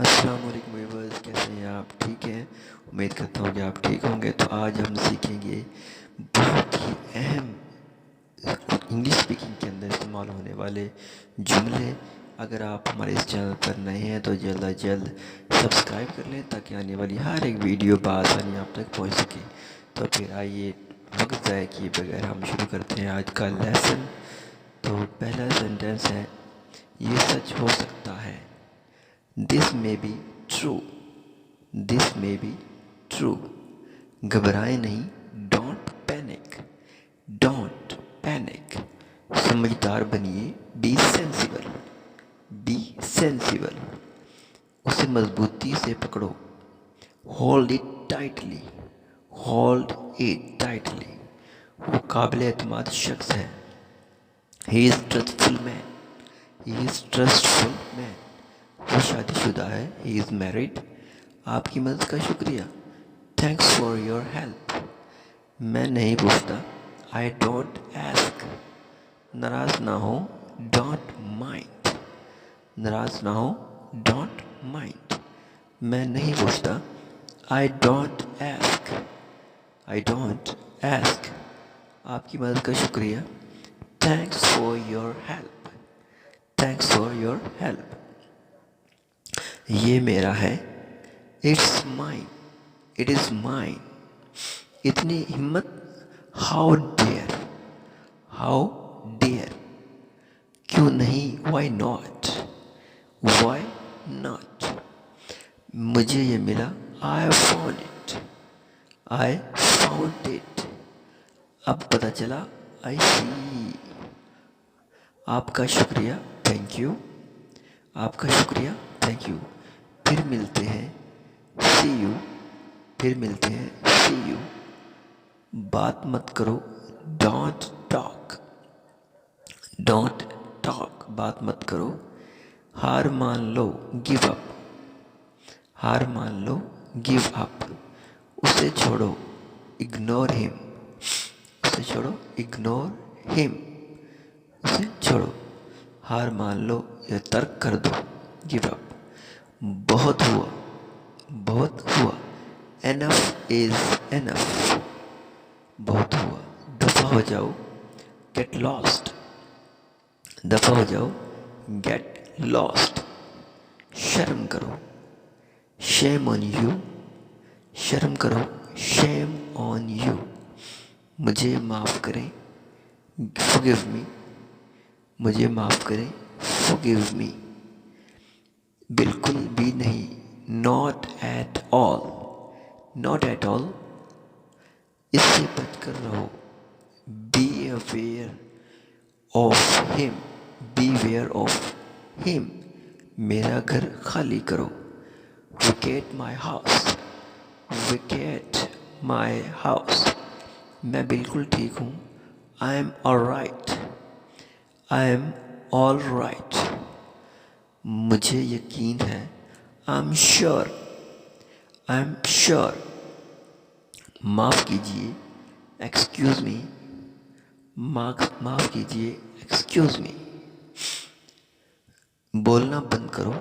अस्सलाम वालेकुम व्यूअर्स, कैसे हैं आप? ठीक हैं, उम्मीद करता हूँ कि आप ठीक होंगे। तो आज हम सीखेंगे बहुत ही अहम इंग्लिश स्पीकिंग के अंदर इस्तेमाल होने वाले जुमले। अगर आप हमारे इस चैनल पर नए हैं तो जल्द अज जल्द सब्सक्राइब कर लें ताकि आने वाली हर एक वीडियो बआसानी आप तक पहुँच सके। तो फिर आइए, वक्त ज़ाया किए बगैर हम शुरू करते हैं आज का लेसन। तो पहला सेंटेंस है, ये सच हो सकता है। This may be true. This may be true. घबराएं नहीं, डोंट पैनिक। Don't panic. समझदार बनिए, बी सेंसिबल। B sensible. उसे मजबूती से पकड़ो, hold it tightly. Hold it tightly. वो काबिल एतमाद शख्स है। He is trustful man. He is trustful man. वो शादीशुदा है। He is married. आपकी मदद का शुक्रिया। Thanks for your help. मैं नहीं पूछता। I don't ask. नाराज़ ना हो, डोंट माइंड। नाराज़ ना हो, डोंट माइंड। मैं नहीं पूछता। I don't ask. I don't ask. आपकी मदद का शुक्रिया। Thanks for your help. Thanks for your help. ये मेरा है। It's mine. It is mine. इतनी हिम्मत, हाउ डेयर। How dare. क्यों नहीं, वाई नॉट। Why not. मुझे ये मिला, I found it. I found it. अब पता चला, आई सी। आपका शुक्रिया, थैंक यू। आपका शुक्रिया, थैंक यू। फिर मिलते हैं, सी यू। फिर मिलते हैं, सी यू। बात मत करो, डोंट टॉक। Don't talk. बात मत करो। हार मान लो, गिव अप। हार मान लो, गिव अप। उसे छोड़ो, इग्नोर हिम। उसे छोड़ो, इग्नोर हिम। उसे छोड़ो। हार मान लो या तर्क कर दो, गिव अप। बहुत हुआ, बहुत हुआ। Enough is enough. बहुत हुआ। दफा हो जाओ, गेट लॉस्ट। दफा हो जाओ, गेट लॉस्ट। शर्म करो, शेम ऑन यू। शर्म करो, शेम ऑन यू। मुझे माफ़ करें, फॉरगिव मी। मुझे माफ़ करें, फॉरगिव मी। बिल्कुल भी नहीं, not at all. Not at all. इससे बचकर रहो, be aware of him. Beware of him. मेरा घर खाली करो, vacate my house. Vacate my house. मैं बिल्कुल ठीक हूँ, I am all right. I am all right. मुझे यकीन है, I am sure. I am sure. माफ़ कीजिए, एक्सक्यूज़ मी। माफ़ कीजिए, एक्सक्यूज़ मी। बोलना बंद करो,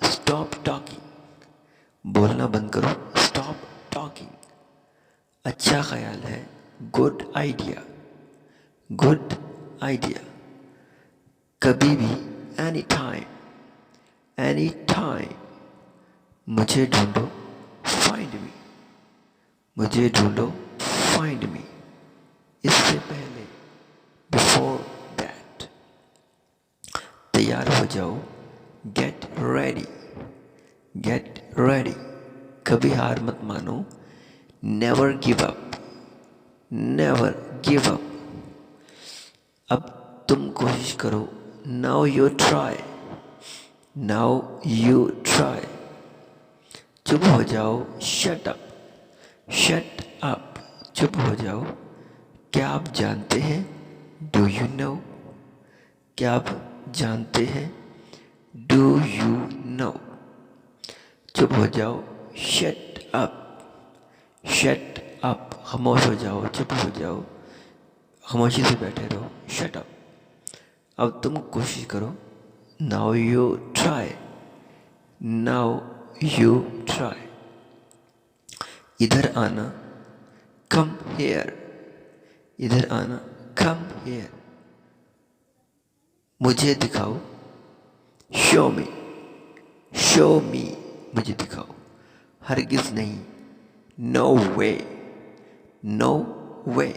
स्टॉप टॉकिंग। बोलना बंद करो, स्टॉप टॉकिंग। अच्छा ख्याल है, गुड आइडिया। Good idea. कभी भी, एनी टाइम। Any time. मुझे ढूंढो, फाइंड मी। मुझे ढूंढो, फाइंड मी। इससे पहले, बिफोर दैट। तैयार हो जाओ, गेट रेडी। Get ready. कभी हार मत मानो, never give up. Never give up. अब तुम कोशिश करो, now you try. Now you try. चुप हो जाओ, शट अप। Shut up. चुप हो जाओ। क्या आप जानते हैं, डू यू नो। क्या आप जानते हैं, डू यू नो। चुप हो जाओ, शट अप। Shut up. खामोश हो जाओ, चुप हो जाओ, खामोशी से बैठे रहो, शट अप। अब तुम कोशिश करो, now you try. Now you try. इधर आना, come here. इधर आना, come here. मुझे दिखाओ, show me. show me, मुझे दिखाओ. हरगिज नहीं, no way. no way.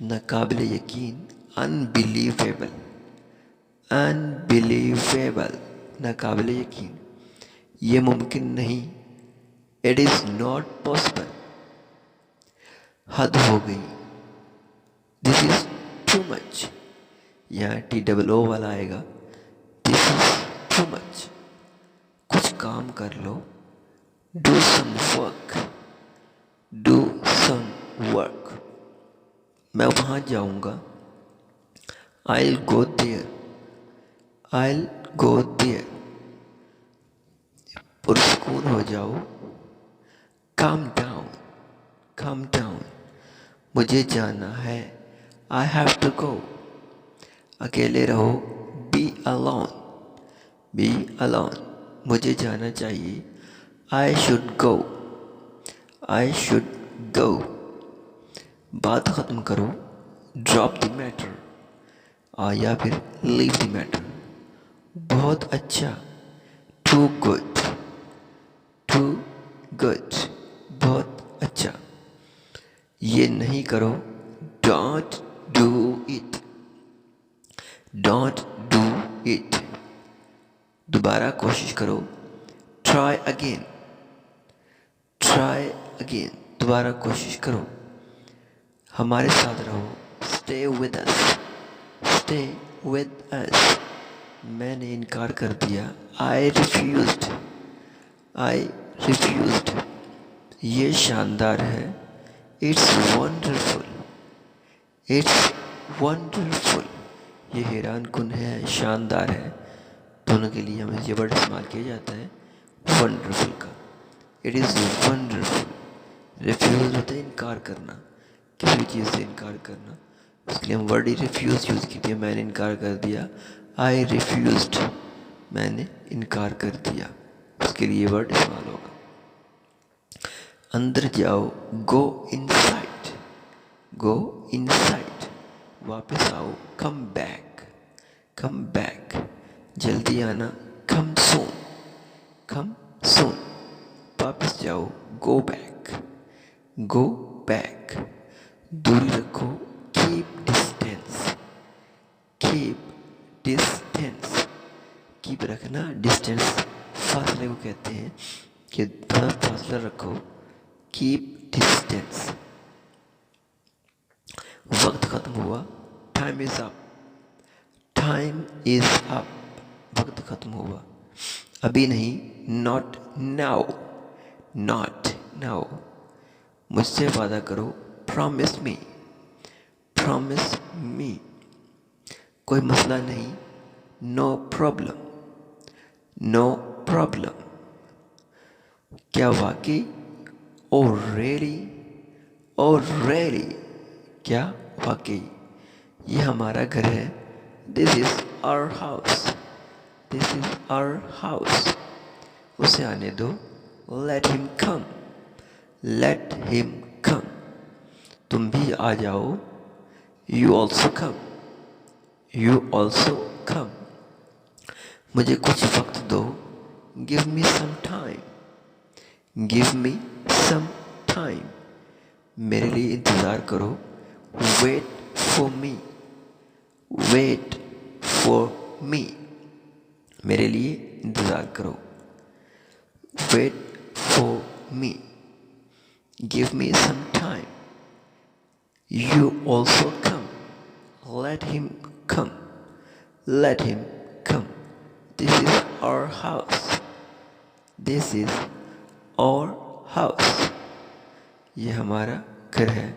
नाकाबिले यकीन, unbelievable. unbelievable, नाकाबिले यकीन. ये मुमकिन नहीं, it is not possible. हद हो गई, this is too much. यहाँ TOO वाला आएगा, this is too much. कुछ काम कर लो, do some work. do some work. मैं वहाँ जाऊँगा, I'll go there. I'll go there. पुरस्कून हो जाओ, calm down. calm down. मुझे जाना है, I have to go. अकेले रहो, be alone. be alone. मुझे जाना चाहिए, I should go. I should go. बात ख़त्म करो, drop the matter. या फिर leave the matter. बहुत अच्छा, too good. too good. बहुत अच्छा. ये नहीं करो, don't do it. don't do it. दोबारा कोशिश करो, try again. try again. दोबारा कोशिश करो. हमारे साथ रहो, stay with us. stay with us. मैंने इनकार कर दिया, I refused. I refused. ये शानदार है, it's wonderful. it's wonderful. ये हैरान कुन है, शानदार है. दोनों के लिए हमें ये वर्ड इस्तेमाल किया जाता है wonderful का. it is wonderful. refuse होता है इनकार करना, किसी चीज़ से इनकार करना. उसके लिए हम वर्ड ही रिफ्यूज़ यूज़ किए. मैंने इनकार कर दिया, आई रिफ्यूज़ड. मैंने इनकार कर दिया, उसके लिए वर्ड इस्तेमाल होगा. अंदर जाओ, गो इनसाइड. Go inside. वापस आओ, कम बैक. Come back. जल्दी आना, कम सून. कम सून. वापस जाओ, गो बैक. Go back. दूरी रखो, keep distance. Keep distance. Keep रखना, डिस्टेंस फासले को कहते हैं कि थोड़ा फासला रखो. Keep distance. वक्त खत्म हुआ, time is up. Time is up. वक्त खत्म हुआ, अभी नहीं, नॉट नाउ. Not now. मुझसे वादा करो, प्रॉमिस मी. Promise me. कोई मसला नहीं, नो प्रॉब्लम. No problem. क्या वाकई? Oh really. Oh really. क्या वाकई? ये हमारा घर है, this is our house. This is our house. उसे आने दो, let him come. Let him come. तुम भी आ जाओ, you also come. You also come. मुझे कुछ वक्त दो, give me some time. Give me some time. मेरे लिए इंतज़ार करो, wait for me. Wait for me. मेरे लिए इंतज़ार करो, wait for me. Give me some time. You also come. Let him come. Let him come. This is our house. This is our house. ये हमारा घर है,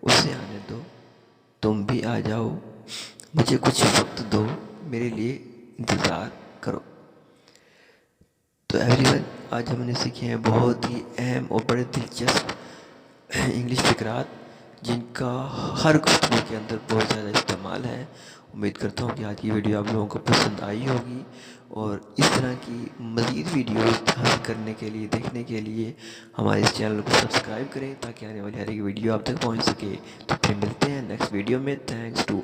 उसे आने दो. तुम भी आ जाओ, मुझे कुछ वक्त दो, मेरे लिए इंतज़ार करो. तो एवरीवन, आज हमने सीखे हैं बहुत ही अहम और बड़े दिलचस्प इंग्लिश फ़िक्रात, जिनका हर गुफ्तगू के अंदर बहुत ज़्यादा इस्तेमाल है। उम्मीद करता हूँ कि आज की वीडियो आप लोगों को पसंद आई होगी, और इस तरह की मज़ीद वीडियोस हासिल करने के लिए, देखने के लिए हमारे इस चैनल को सब्सक्राइब करें ताकि आने वाली हर एक वीडियो आप तक पहुँच सके। तो फिर मिलते हैं नेक्स्ट वीडियो में। Thanks to